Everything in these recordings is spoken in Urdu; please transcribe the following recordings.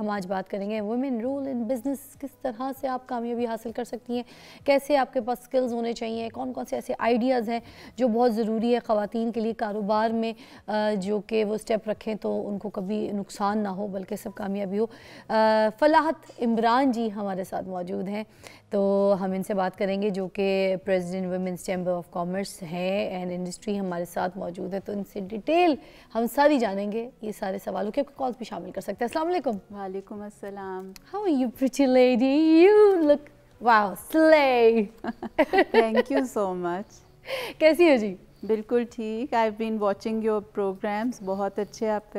ہم آج بات کریں گے وومن رول ان بزنس، کس طرح سے آپ کامیابی حاصل کر سکتی ہیں، کیسے آپ کے پاس سکلز ہونے چاہیے، کون کون سے ایسے آئیڈیاز ہیں جو بہت ضروری ہے خواتین کے لیے کاروبار میں، جو کہ وہ سٹیپ رکھیں تو ان کو کبھی نقصان نہ ہو بلکہ سب کامیابی ہو۔ فلاحت عمران جی ہمارے ساتھ موجود ہیں، تو ہم ان سے بات کریں گے جو کہ president women's chamber of commerce ہیں اینڈ انڈسٹری ہمارے ساتھ موجود ہے، تو ان سے ڈیٹیل ہم ساری جانیں گے یہ سارے سوالوں کے کالز بھی شامل کر سکتے ہیں۔ السلام علیکم۔ وعلیکم السلام۔ How are you, pretty lady? You look, wow, slay. Thank you so much. کیسی ہو جی؟ بالکل ٹھیک۔ I've been watching your programs. بہت اچھے آپ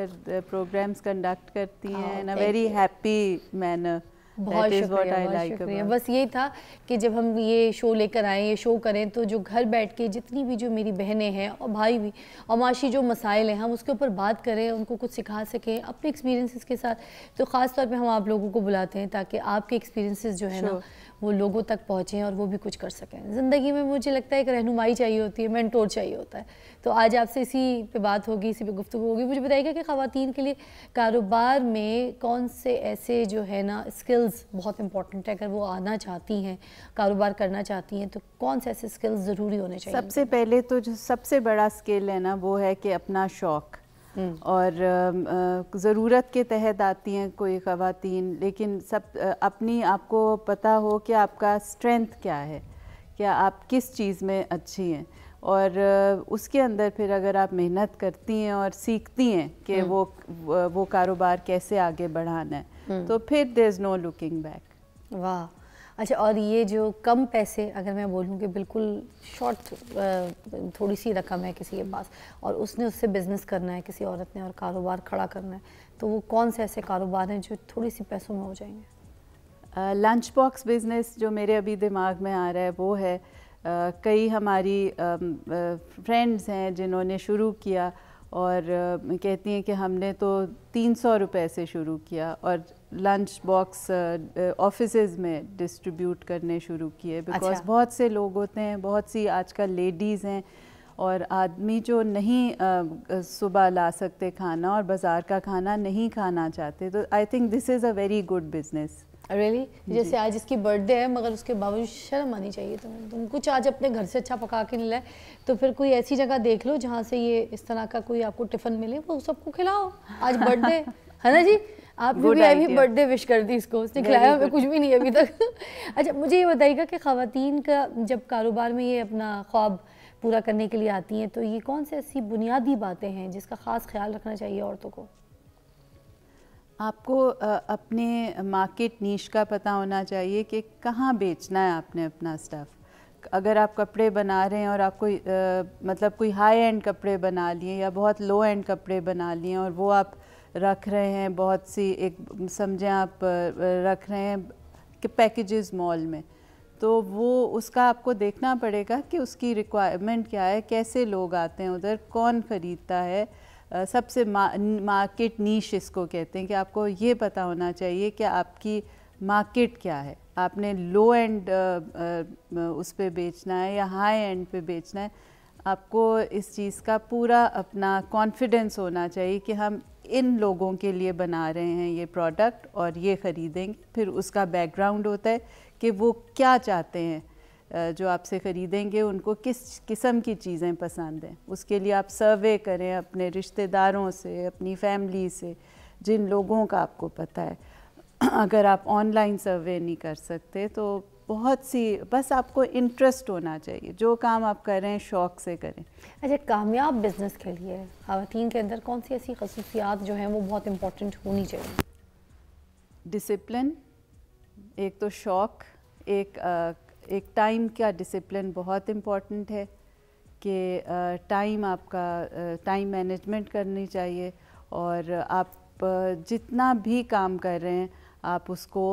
پروگرامس کنڈکٹ کرتی ہیں in a very happy manner. بہت شکریہ، بہت شکریہ۔ بس یہی تھا کہ جب ہم یہ شو لے کر آئیں، یہ شو کریں، تو جو گھر بیٹھ کے جتنی بھی جو میری بہنیں ہیں اور بھائی بھی اور معاشی جو مسائل ہیں ہم اس کے اوپر بات کریں، ان کو کچھ سکھا سکیں اپنے ایکسپیرینسز کے ساتھ، تو خاص طور پہ ہم آپ لوگوں کو بلاتے ہیں تاکہ آپ کے ایکسپیرینسز جو ہے نا وہ لوگوں تک پہنچیں اور وہ بھی کچھ کر سکیں۔ زندگی میں مجھے لگتا ہے ایک رہنمائی چاہیے ہوتی ہے، مینٹور چاہیے ہوتا ہے، تو آج آپ سے اسی پہ بات ہوگی، اسی پہ گفتگو ہوگی۔ مجھے بتائیے گا کہ خواتین کے لیے کاروبار میں کون سے ایسے جو ہے نا اسکلز بہت امپورٹنٹ ہے، اگر وہ آنا چاہتی ہیں، کاروبار کرنا چاہتی ہیں، تو کون سے ایسے اسکلز ضروری ہونے چاہیے؟ سب سے پہلے تو جو سب سے بڑا اسکل ہے نا وہ ہے کہ اپنا شوق، اور ضرورت کے تحت آتی ہیں کوئی خواتین، لیکن سب اپنی آپ کو پتہ ہو کہ آپ کا اسٹرینتھ کیا ہے، کیا آپ کس چیز میں اچھی ہیں، اور اس کے اندر پھر اگر آپ محنت کرتی ہیں اور سیکھتی ہیں کہ وہ کاروبار کیسے آگے بڑھانا ہے، تو پھر دیر از نو لکنگ بیک۔ واہ، اچھا، اور یہ جو کم پیسے، اگر میں بولوں کہ بالکل شارٹ تھوڑی سی رقم ہے کسی کے پاس اور اس نے اس سے بزنس کرنا ہے کسی عورت نے اور کاروبار کھڑا کرنا ہے، تو وہ کون سے ایسے کاروبار ہیں جو تھوڑی سی پیسوں میں ہو جائیں گے؟ لنچ باکس بزنس جو میرے ابھی دماغ میں آ رہا ہے وہ ہے، کئی ہماری فرینڈز ہیں جنہوں نے شروع کیا اور کہتی ہیں کہ ہم نے تو 300 روپے سے شروع کیا اور لنچ باکس آفیسز میں ڈسٹریبیوٹ کرنے شروع کیے، بیکاز بہت سے لوگ ہوتے ہیں، بہت سی آج کل لیڈیز ہیں اور آدمی جو نہیں صبح لا سکتے کھانا اور بازار کا کھانا نہیں کھانا چاہتے، تو I think this is a very good business. Really? جیسے آج اس کی برتھ ڈے ہے مگر اس کے باوجود شرم آنی چاہیے تم کچھ آج اپنے گھر سے اچھا پکا کے نہیں لائے، تو پھر کوئی ایسی جگہ دیکھ لو جہاں سے یہ اس طرح کا کوئی آپ کو ٹفن ملے، وہ سب کو کھلاؤ، آج برتھ ڈے ہے نا جی۔ آپ نے بھی ابھی برتھ ڈے وش کر دی اس کو، اس نے کھلایا ہمیں کچھ بھی نہیں ابھی تک۔ اچھا، مجھے یہ بتائیے گا کہ خواتین کا جب کاروبار میں یہ اپنا خواب پورا کرنے کے لیے آتی ہیں تو یہ کون سی ایسی بنیادی باتیں ہیں جس کا خاص خیال رکھنا چاہیے عورتوں کو؟ آپ کو اپنے مارکیٹ نیش کا پتہ ہونا چاہیے کہ کہاں بیچنا ہے آپ نے اپنا اسٹف۔ اگر آپ کپڑے بنا رہے ہیں اور آپ کو مطلب کوئی ہائی اینڈ کپڑے بنا لیے یا بہت لو اینڈ کپڑے بنا لیے اور وہ آپ رکھ رہے ہیں بہت سی، ایک سمجھیں آپ رکھ رہے ہیں کہ پیکیجز مال میں، تو وہ اس کا آپ کو دیکھنا پڑے گا کہ اس کی ریکوائرمنٹ کیا ہے، کیسے لوگ آتے ہیں ادھر، کون خریدتا ہے۔ سب سے مارکیٹ نیش اس کو کہتے ہیں کہ آپ کو یہ پتہ ہونا چاہیے کہ آپ کی مارکیٹ کیا ہے، آپ نے لو اینڈ اس پہ بیچنا ہے یا ہائی اینڈ پہ بیچنا ہے۔ آپ کو اس چیز کا پورا اپنا کانفیڈنس ہونا چاہیے کہ ہم ان لوگوں کے لیے بنا رہے ہیں یہ پروڈکٹ اور یہ خریدیں گے۔ پھر اس کا بیک گراؤنڈ ہوتا ہے کہ وہ کیا چاہتے ہیں، جو آپ سے خریدیں گے ان کو کس قسم کی چیزیں پسند ہیں، اس کے لیے آپ سروے کریں اپنے رشتہ داروں سے، اپنی فیملی سے، جن لوگوں کا آپ کو پتہ ہے۔ اگر آپ آن لائن سروے نہیں کر سکتے تو بہت سی، بس آپ کو انٹرسٹ ہونا چاہیے، جو کام آپ کریں شوق سے کریں۔ اچھا، کامیاب بزنس کے لیے خواتین کے اندر کون سی ایسی خصوصیات جو ہیں وہ بہت امپورٹنٹ ہونی چاہیے؟ ڈسپلن، ایک تو شوق، ایک ٹائم کا ڈسپلن بہت امپورٹنٹ ہے کہ ٹائم، آپ کا ٹائم مینجمنٹ کرنی چاہیے، اور آپ جتنا بھی کام کر رہے ہیں آپ اس کو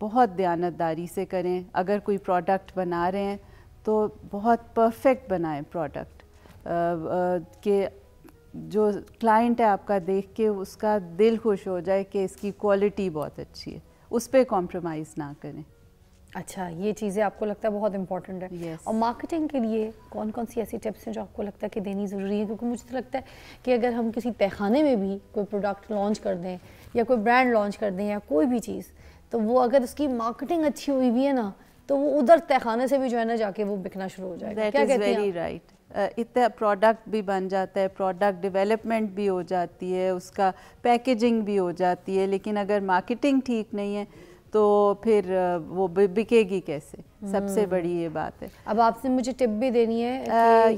بہت دیانتداری سے کریں۔ اگر کوئی پروڈکٹ بنا رہے ہیں تو بہت پرفیکٹ بنائیں پروڈکٹ، کہ جو کلائنٹ ہے آپ کا دیکھ کے اس کا دل خوش ہو جائے کہ اس کی کوالٹی بہت اچھی ہے، اس پہ کمپرومائز نہ کریں۔ اچھا، یہ چیزیں آپ کو لگتا ہے بہت امپورٹنٹ ہے۔ اور مارکیٹنگ کے لیے کون کون سی ایسی ٹپس ہیں جو آپ کو لگتا ہے کہ دینی ضروری ہے؟ کیونکہ مجھے تو لگتا ہے کہ اگر ہم کسی تہخانے میں بھی کوئی پروڈکٹ لانچ کر دیں یا کوئی برانڈ لانچ کر دیں یا کوئی بھی چیز, تو وہ اگر اس کی مارکیٹنگ اچھی ہوئی بھی ہے نا تو وہ ادھر تہخانے سے بھی جو ہے نا جا کے وہ بکنا شروع ہو جائے گا. کیا کہتی ہیں آپ؟ اتنا پروڈکٹ بھی بن جاتا ہے, پروڈکٹ ڈیولپمنٹ بھی ہو جاتی ہے, اس کا پیکیجنگ بھی ہو جاتی ہے, لیکن اگر مارکیٹنگ ٹھیک نہیں ہے تو پھر وہ بکے گی کیسے, سب سے بڑی یہ بات ہے. اب آپ سے مجھے ٹپ بھی دینی ہے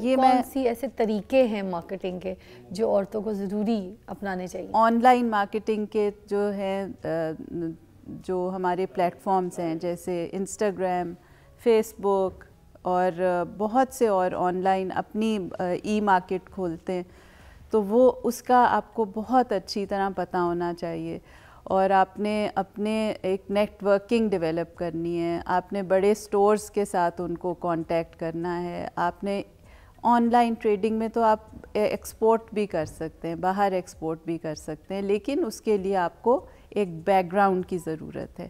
کہ کون سی ایسے طریقے ہیں مارکیٹنگ کے جو عورتوں کو ضروری اپنانے چاہیے؟ آن لائن مارکیٹنگ کے جو ہیں, جو ہمارے پلیٹ فارمز ہیں جیسے انسٹاگرام, فیس بک اور بہت سے اور آن لائن اپنی ای مارکیٹ کھولتے ہیں, تو وہ اس کا آپ کو بہت اچھی طرح پتہ ہونا چاہیے. اور آپ نے اپنے ایک نیٹ ورکنگ ڈیولپ کرنی ہے, آپ نے بڑے سٹورز کے ساتھ ان کو کانٹیکٹ کرنا ہے. آپ نے آن لائن ٹریڈنگ میں تو آپ ایکسپورٹ بھی کر سکتے ہیں, باہر ایکسپورٹ بھی کر سکتے ہیں, لیکن اس کے لیے آپ کو ایک بیک گراؤنڈ کی ضرورت ہے.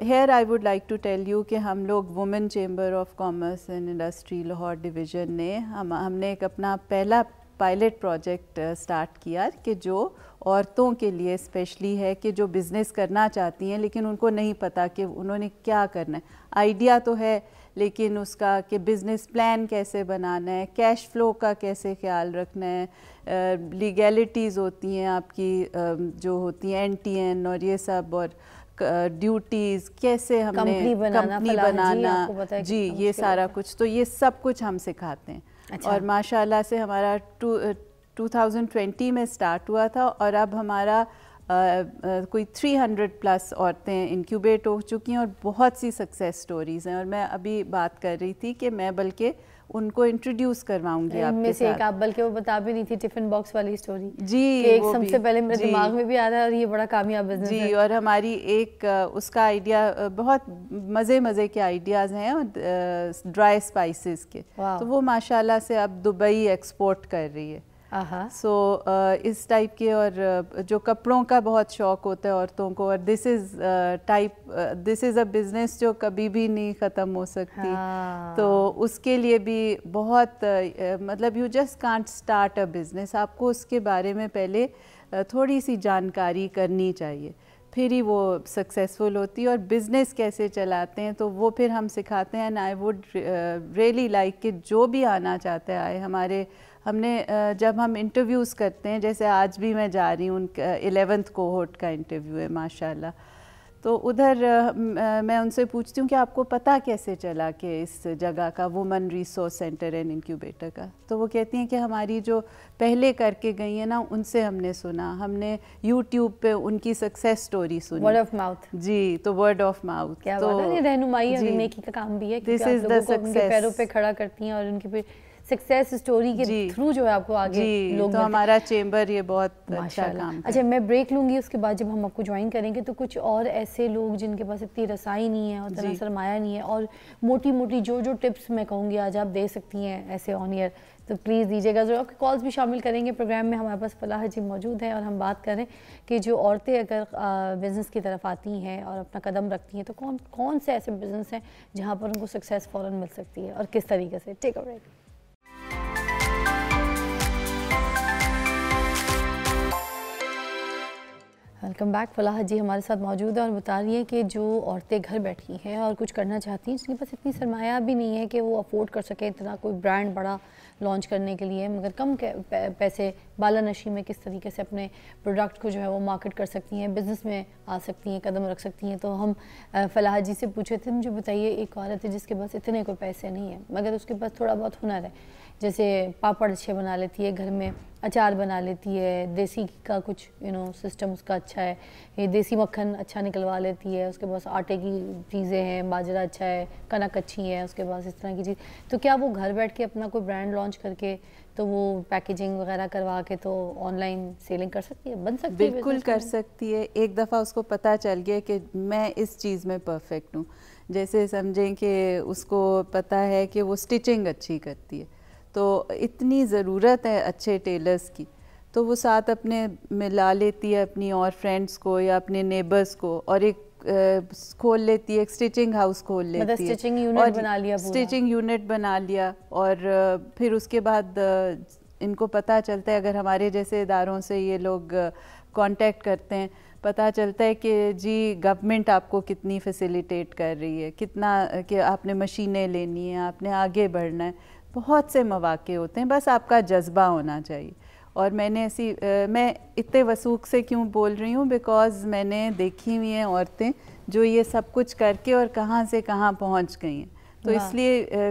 Here I would like to tell you کہ ہم لوگ women chamber of commerce and industry Lahore division نے ہم نے ایک اپنا پہلا پائلٹ پروجیکٹ سٹارٹ کیا کہ جو عورتوں کے لیے اسپیشلی ہے, کہ جو بزنس کرنا چاہتی ہیں لیکن ان کو نہیں پتہ کہ انہوں نے کیا کرنا ہے. آئیڈیا تو ہے لیکن اس کا کہ بزنس پلان کیسے بنانا ہے, کیش فلو کا کیسے خیال رکھنا ہے, لیگیلٹیز ہوتی ہیں آپ کی جو ہوتی ہیں NTN اور یہ سب, اور ڈیوٹیز کیسے ہم نے کمپنی بنانا, جی یہ سارا کچھ, تو یہ سب کچھ ہم سکھاتے ہیں. اور ماشاء اللہ سے ہمارا 2020 میں سٹارٹ ہوا تھا اور اب ہمارا کوئی 300+ عورتیں انکیوبیٹ ہو چکی ہیں اور بہت سی سکسیس سٹوریز ہیں. اور میں ابھی بات کر رہی تھی کہ میں بلکہ ان کو انٹروڈیوس کرواؤں گی آپ کے ساتھ. آپ بلکہ وہ بتا بھی نہیں تھی ٹفن باکس والی سٹوری, جی ایک سب سے پہلے میرے دماغ میں بھی آ رہا ہے اور یہ بڑا کامیاب بزنس ہے. جی, اور ہماری ایک اس کا آئیڈیا بہت مزے کے آئیڈیاز ہیں ڈرائی اسپائسز کے, تو وہ ماشاء اللہ سے اب دبئی ایکسپورٹ کر رہی ہے. سو اس ٹائپ کے, اور جو کپڑوں کا بہت شوق ہوتا ہے عورتوں کو, اور دس از اے بزنس جو کبھی بھی نہیں ختم ہو سکتی, تو اس کے لیے بھی بہت مطلب you just can't start a business, آپ کو اس کے بارے میں پہلے تھوڑی سی جانکاری کرنی چاہیے, پھر ہی وہ سکسیزفل ہوتی ہے. اور بزنس کیسے چلاتے ہیں تو وہ پھر ہم سکھاتے ہیں. And I would really like کہ جو بھی آنا چاہتے آئے. ہم نے جب ہم انٹرویوز کرتے ہیں, جیسے آج بھی میں جا رہی ہوں, 11th کوہورٹ کا انٹرویو ہے ماشاء اللہ, تو ادھر میں ان سے پوچھتی ہوں کہ آپ کو پتہ کیسے چلا کہ اس جگہ کا women resource centre and incubator کا, تو وہ کہتی ہیں کہ ہماری جو پہلے کر کے گئی ہیں نا ان سے ہم نے سنا, ہم نے یوٹیوب پہ ان کی سکسیس سٹوری سنی, ورڈ آف ماؤتھ. جی, تو ورڈ آف ماؤتھ, کیا بات ہے, رہنمائی اور نیکی کا کام بھی ہے, دس از دا سکسیس, ان کے پیروں پہ کھڑا کرتی ہیں اور ان کی پھر سکسیس سٹوری کے تھرو جو ہے آپ کو آگے لوگ, تو ہمارا چیمبر یہ بہت اچھا کام. اچھا, میں بریک لوں گی, اس کے بعد جب ہم آپ کو جوائن کریں گے تو کچھ اور ایسے لوگ جن کے پاس اتنی رسائی نہیں ہے اور اتنا سرمایہ نہیں ہے, اور موٹی جو ٹپس میں کہوں گی آج آپ دے سکتی ہیں ایسے آن ایئر, تو پلیز دیجیے گا ضرور. کالز بھی شامل کریں گے پروگرام میں. ہمارے پاس فلاح جی موجود ہیں اور ہم بات کریں کہ جو عورتیں اگر بزنس کی طرف آتی ہیں اور اپنا قدم رکھتی ہیں تو کون سے ایسے بزنس ہیں جہاں پر ان کو سکسیس فوراً مل سکتی ہے اور کس طریقے سے. ٹیک اے بریک. Welcome back. فلاح جی ہمارے ساتھ موجود ہے اور بتا رہی ہیں کہ جو عورتیں گھر بیٹھی ہیں اور کچھ کرنا چاہتی ہیں, جن کے پاس اتنی سرمایہ بھی نہیں ہے کہ وہ افورڈ کر سکیں اتنا کوئی برانڈ بڑا لانچ کرنے کے لیے, مگر کم پیسے بالا نشی میں کس طریقے سے اپنے پروڈکٹ کو جو ہے وہ مارکیٹ کر سکتی ہیں, بزنس میں آ سکتی ہیں, قدم رکھ سکتی ہیں. تو ہم فلاح جی سے پوچھے تھے, مجھے بتائیے ایک عورت ہے جس کے پاس اتنے کوئی پیسے نہیں ہیں مگر اس کے پاس تھوڑا بہت ہنر ہے, جیسے پاپڑ اچھے بنا لیتی ہے, گھر میں اچار بنا لیتی ہے, دیسی کا کچھ سسٹم اس کا اچھا ہے, یہ دیسی مکھن اچھا نکلوا لیتی ہے, اس کے پاس آٹے کی چیزیں ہیں, باجرہ اچھا ہے, کنک اچھی ہے اس کے پاس, اس طرح کی چیز. تو کیا وہ گھر بیٹھ کے اپنا کوئی برانڈ لانچ کر کے تو وہ پیکیجنگ وغیرہ کروا کے تو آن لائن سیلنگ کر سکتی ہے, بن سکتی ہے؟ بالکل کر سکتی ہے. ایک دفعہ اس کو پتہ چل گیا کہ میں اس چیز میں پرفیکٹ ہوں, جیسے سمجھیں کہ اس کو پتہ ہے کہ وہ سٹچنگ اچھی کرتی ہے, تو اتنی ضرورت ہے اچھے ٹیلرز کی, تو وہ ساتھ اپنے ملا لیتی ہے اپنی اور فرینڈس کو یا اپنے نیبرز کو, اور ایک کھول لیتی ہے, ایک سٹچنگ ہاؤس کھول لیتی ہے, سٹچنگ یونٹ بنا لیا. اور پھر اس کے بعد ان کو پتہ چلتا ہے, اگر ہمارے جیسے اداروں سے یہ لوگ کانٹیکٹ کرتے ہیں پتہ چلتا ہے کہ جی گورنمنٹ آپ کو کتنی فیسیلیٹیٹ کر رہی ہے, کتنا کہ آپ نے مشینیں لینی ہیں, آپ نے آگے بڑھنا ہے, بہت سے مواقع ہوتے ہیں, بس آپ کا جذبہ ہونا چاہیے. اور میں نے میں اتنے وثوق سے کیوں بول رہی ہوں, بیکاز میں نے دیکھی ہوئی ہیں عورتیں جو یہ سب کچھ کر کے اور کہاں سے کہاں پہنچ گئی ہیں. تو اس لیے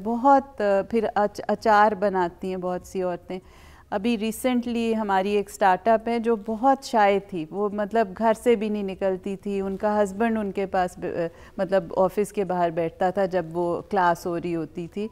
بہت پھر اچار بناتی ہیں بہت سی عورتیں. ابھی ریسنٹلی ہماری ایک سٹارٹ اپ ہے جو بہت شائع تھی, وہ مطلب گھر سے بھی نہیں نکلتی تھی, ان کا ہسبینڈ ان کے پاس مطلب آفس کے باہر بیٹھتا تھا جب وہ کلاس ہو رہی ہوتی تھی.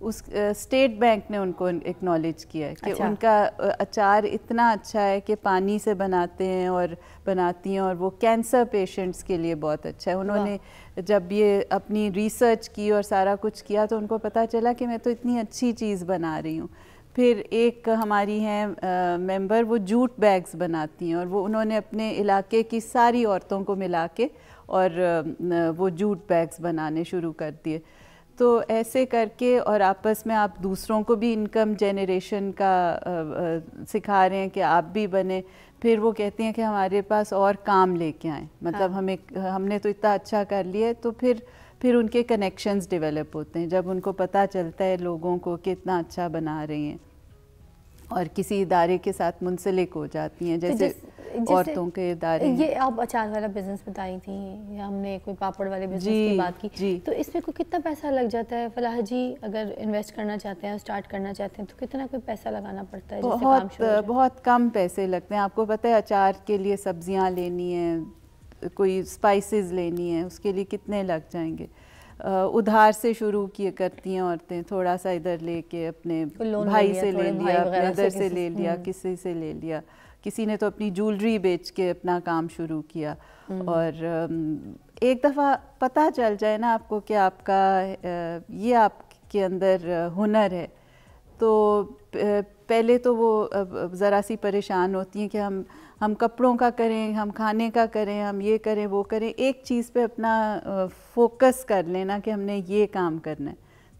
اس اسٹیٹ بینک نے ان کو ایکنالج کیا ہے کہ ان کا اچار اتنا اچھا ہے کہ پانی سے بناتے ہیں اور بناتی ہیں, اور وہ کینسر پیشنٹس کے لیے بہت اچھا ہے. انہوں نے جب یہ اپنی ریسرچ کی اور سارا کچھ کیا تو ان کو پتہ چلا کہ میں تو اتنی اچھی چیز بنا رہی ہوں. پھر ایک ہماری ہیں ممبر, وہ جوٹ بیگز بناتی ہیں, اور وہ انہوں نے اپنے علاقے کی ساری عورتوں کو ملا کے اور وہ جوٹ بیگز بنانے شروع کر دیے. تو ایسے کر کے اور آپس میں آپ دوسروں کو بھی انکم جنریشن کا سکھا رہے ہیں کہ آپ بھی بنیں. پھر وہ کہتی ہیں کہ ہمارے پاس اور کام لے کے آئیں, مطلب ہم نے تو اتنا اچھا کر لیا ہے. تو پھر ان کے کنیکشنز ڈیولپ ہوتے ہیں جب ان کو پتہ چلتا ہے لوگوں کو کہ اتنا اچھا بنا رہی ہیں, اور کسی ادارے کے ساتھ منسلک ہو جاتی ہیں, جیسے عورتوں کے ادارے. یہ آپ اچار والا بزنس بتائی تھیں, ہم نے کوئی پاپڑ والے بزنس کی بات کی, تو اس میں کوئی کتنا پیسہ لگ جاتا ہے فلاح جی؟ اگر انویسٹ کرنا چاہتے ہیں, اسٹارٹ کرنا چاہتے ہیں, تو کتنا کوئی پیسہ لگانا پڑتا ہے؟ بہت کم پیسے لگتے ہیں. آپ کو پتہ ہے اچار کے لیے سبزیاں لینی ہیں, کوئی اسپائسز لینی ہیں, اس کے لیے کتنے لگ جائیں گے. ادھار سے شروع کرتی ہیں عورتیں, تھوڑا سا ادھر لے کے اپنے بھائی سے لے لیا, اپنے ادھر سے لے لیا, کسی سے لے لیا. کسی نے تو اپنی جولری بیچ کے اپنا کام شروع کیا. اور ایک دفعہ پتہ چل جائے نا آپ کو کہ آپ کا یہ آپ کے اندر ہنر ہے, تو پہلے تو وہ ذرا سی پریشان ہوتی ہیں کہ ہم کپڑوں کا کریں, ہم کھانے کا کریں, ہم یہ کریں وہ کریں. ایک چیز پہ اپنا فوکس کر لینا کہ ہم نے یہ کام کرنا ہے,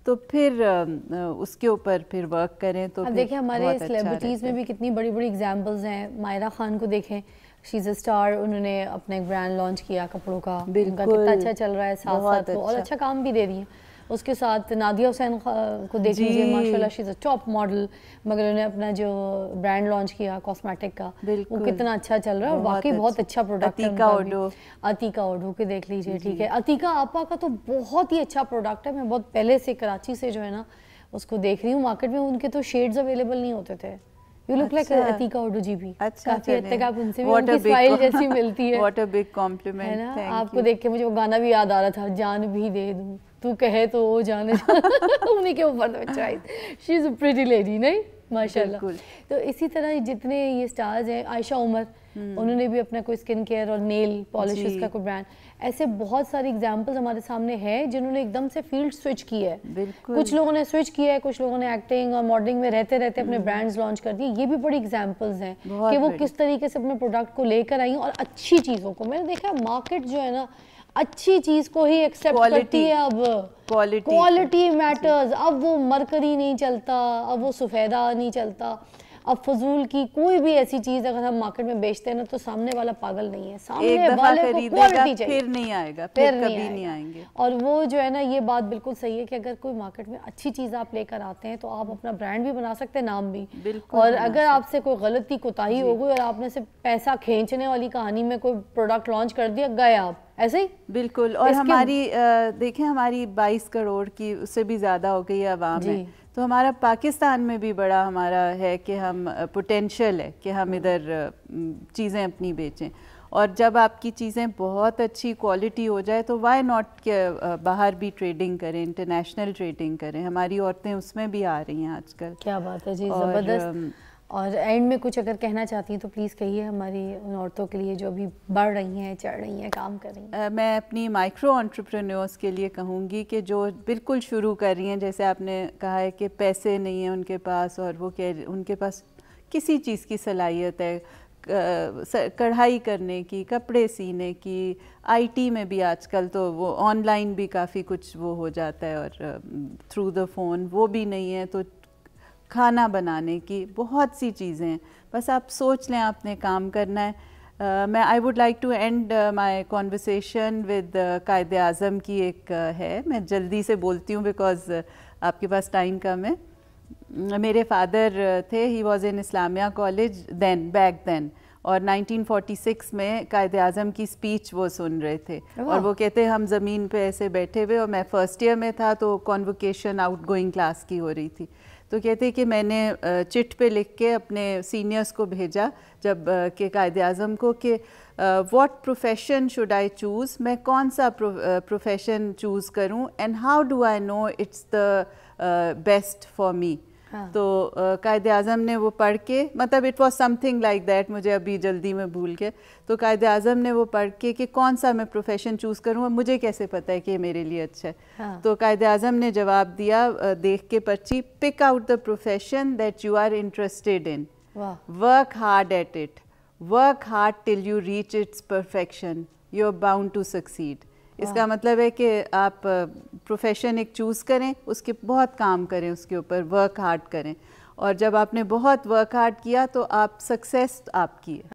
تو پھر اس کے اوپر پھر ورک کریں. تو دیکھیں ہمارے سیلیبریٹیز میں بھی کتنی بڑی بڑی ایگزامپلز ہیں. مائرہ خان کو دیکھیں, شی از اے اسٹار, انہوں نے اپنا ایک برانڈ لانچ کیا کپڑوں کا, ان کا کتنا اچھا چل رہا ہے, ساتھ ساتھ وہ اور اچھا کام بھی دے رہی ہیں. اس کے ساتھ نادیہ حسین کو دیکھ لیجیے, ماشاء اللہ شی از اے ٹاپ ماڈل, مگر انہوں نے اپنا جو برانڈ لانچ کیا کاسمیٹک کا, وہ کتنا اچھا چل رہا ہے, اور واقعی بہت اچھا پروڈکٹ ہے. عتیقہ اوڈو کے دیکھ لیجیے, ٹھیک ہے. عتیقہ آپا کا تو بہت ہی اچھا پروڈکٹ ہے. میں بہت پہلے سے کراچی سے جو ہے نا اس کو دیکھ رہی ہوں, مارکیٹ میں ان کے تو شیڈز اویلیبل نہیں ہوتے تھے. You look like Atiqa odo جی بھی, کافی حد تک آپ ان سے بھی ان کی اسمائل جیسی ملتی ہے. What a big compliment. ہے نا, آپ کو دیکھ کے مجھے وہ گانا بھی یاد آ رہا تھا, جان بھی دے دوں تو کہے تو وہ جانے, انہیں کے اوپر شی از اے پریٹی لیڈی, نہیں ماشاء اللہ. تو اسی طرح جتنے یہ اسٹارز ہیں, عائشہ عمر, انہوں نے بھی اپنا کوئی اسکن کیئر اور نیل پالشز کا کوئی برانڈ, ایسے بہت ساری ایگزامپلز ہمارے سامنے ہیں جنہوں نے ایک دم سے فیلڈ سوئچ کی ہے. کچھ لوگوں نے سوئچ کیا ہے, کچھ لوگوں نے ایکٹنگ اور ماڈلنگ میں رہتے رہتے اپنے برانڈز لانچ کر دیے. یہ بھی بڑی ایگزامپلز ہیں کہ وہ کس طریقے سے اپنے پروڈکٹ کو لے کر آئی ہیں, اور اچھی چیزوں کو. میں نے دیکھا مارکیٹ جو ہے نا اچھی چیز کو ہی ایکسیپٹ کرتی ہے. اب کوالٹی میٹرز, اب وہ مرکری نہیں چلتا, اب وہ سفیدہ نہیں چلتا, اب فضول کی کوئی بھی ایسی چیز اگر ہم مارکیٹ میں بیچتے ہیں نا تو سامنے والا پاگل نہیں ہے, سامنے والے کو کوالٹی چاہیے, پھر نہیں آئے گا, پھر کبھی نہیں آئیں گے. اور وہ جو ہے نا, یہ بات بالکل صحیح ہے کہ اگر کوئی مارکیٹ میں اچھی چیز آپ لے کر آتے ہیں تو آپ اپنا برانڈ بھی بنا سکتے ہیں, نام بھی. اور اگر آپ سے کوئی غلطی کوتاہی ہو گئی اور آپ نے صرف پیسہ کھینچنے والی کہانی میں کوئی پروڈکٹ لانچ کر دیا, گئے آپ ایسے ہی. بالکل. اور ہماری دیکھیں ہماری 22 کروڑ کی, اس سے بھی زیادہ ہو گئی ہے عوام ہے, تو ہمارا پاکستان میں بھی بڑا ہمارا ہے کہ ہم پوٹینشیل ہے کہ ہم ادھر چیزیں اپنی بیچیں. اور جب آپ کی چیزیں بہت اچھی کوالٹی ہو جائے تو وائی ناٹ کہ باہر بھی ٹریڈنگ کریں, انٹرنیشنل ٹریڈنگ کریں. ہماری عورتیں اس میں بھی آ رہی ہیں آج کل. کیا بات ہے جی, زبردست. اور اینڈ میں کچھ اگر کہنا چاہتی ہیں تو پلیز کہیے ہماری ان عورتوں کے لیے جو ابھی بڑھ رہی ہیں, چڑھ رہی ہیں, کام کر رہی ہیں. میں اپنی مائکرو انٹرپرینورس کے لیے کہوں گی کہ جو بالکل شروع کر رہی ہیں, جیسے آپ نے کہا ہے کہ پیسے نہیں ہیں ان کے پاس, اور وہ ان کے پاس کسی چیز کی صلاحیت ہے, کڑھائی کرنے کی, کپڑے سینے کی, آئی ٹی میں بھی آج کل تو وہ آن لائن بھی کافی کچھ وہ ہو جاتا ہے, اور تھرو دا فون وہ بھی نہیں ہے, تو کھانا بنانے کی، بہت سی چیزیں ہیں، بس آپ سوچ لیں آپ نے کام کرنا ہے. میں I would like to and my conversation with Quaid Azam کی ایک ہے، میں جلدی سے بولتی ہوں بیکاز آپ کے پاس ٹائم کم ہے. میرے فادر تھے، he was in Islamia college back then, اور 1946 میں قائد اعظم کی اسپیچ وہ سن رہے تھے، اور وہ کہتے ہم زمین پہ ایسے بیٹھے ہوئے، اور میں فرسٹ ایئر میں تھا تو کانوکیشن آؤٹ گوئنگ کلاس کی ہو رہی تھی. تو کہتے کہ میں نے چٹ پہ لکھ کے اپنے سینئرس کو بھیجا جب کہ قائد اعظم کو کہ what profession should I choose, میں کون سا پروفیشن چوز کروں، and how do I know it's the best for me. تو قائد اعظم نے وہ پڑھ کے، مطلب it was something like that, مجھے ابھی جلدی میں بھول کے، تو قائد اعظم نے وہ پڑھ کے کہ کون سا میں پروفیشن چوز کروں، مجھے کیسے پتہ ہے کہ یہ میرے لیے اچھا ہے. تو قائد اعظم نے جواب دیا دیکھ کے پرچی، pick out the profession that you are interested in, work hard at it, work hard till you reach its perfection, you are bound to succeed. اس کا مطلب ہے کہ آپ پروفیشن ایک چوز کریں، اس کے بہت کام کریں، اس کے اوپر ورک ہارڈ کریں، اور جب آپ نے بہت ورک ہارڈ کیا تو آپ سکسیس آپ کی ہے.